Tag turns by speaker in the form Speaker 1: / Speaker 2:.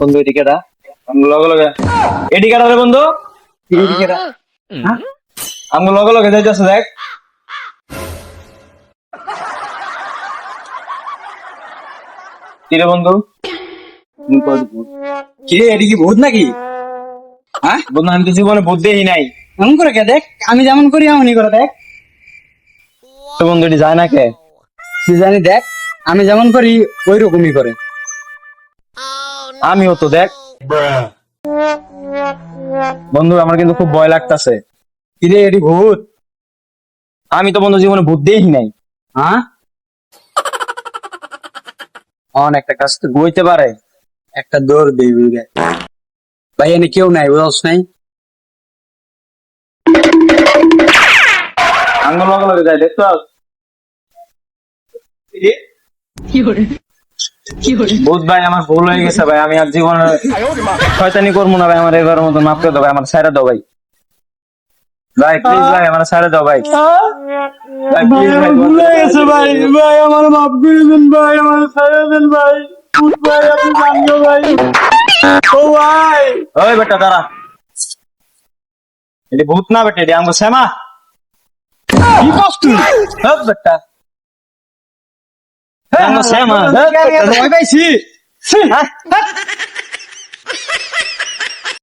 Speaker 1: বন্ধু এদিকেটা লগে লগে এদিকেটা রে বন্ধু এদিকেটা আমি লগে লগে যাইতেছে দেখ কি রে বন্ধু
Speaker 2: কি রে, এটা কি ভূত নাকি? হ্যাঁ,
Speaker 1: বন্ধু আমি তো জীবনে ভূত দেখি নাই
Speaker 2: এমন করে কে? দেখ আমি যেমন করি এমনই করে দেখ।
Speaker 1: তো বন্ধু এটি যায় না কে
Speaker 2: তুই জানি দেখ, আমি যেমন করি ওই রকমই করে।
Speaker 1: আমিও তো দেখ বন্ধু আমার কিন্তু খুব ভয় লাগতাছে
Speaker 2: কি রে, এটি ভূত?
Speaker 1: আমি তো বন্ধু জীবনে ভূত দেখি নাই
Speaker 2: হ্যাঁ,
Speaker 1: একটা কাজ তো বইতে পারে
Speaker 2: একটা দৌড় দিই বুঝলে। ভাই এনে কেউ নাই, বুঝছ নাই?
Speaker 1: আঙ্গুল লগে লগে যায় দেখতো ভূত ভাই আমার ভুল হয়ে গেছে ভাই আমি আর জীবনে শয়তানি করবো না ভাই আমার এবার মতো মাফ করে দাও ভাই আমার ছাইড়া দাও ভাই ভাই প্লিজ ভাই আমার ছাইড়া দাও ভাই ভাই প্লিজ ভাই
Speaker 2: ভুলে গেছে ভাই, ভাই আমার মাফ করে দেন ভাই, আমার ছেড়ে দেন ভাই। ভূত ভাই, আপনি জানলো ভাই। ও ভাই,
Speaker 1: ওই বেটা দাঁড়া এটি ভূত না বেটা এটি আমগো শ্যামা
Speaker 2: কি করছ তুই?
Speaker 1: হপ বেটা আমগো শ্যামা
Speaker 2: ভয় পাইছি।
Speaker 1: হ্যাঁ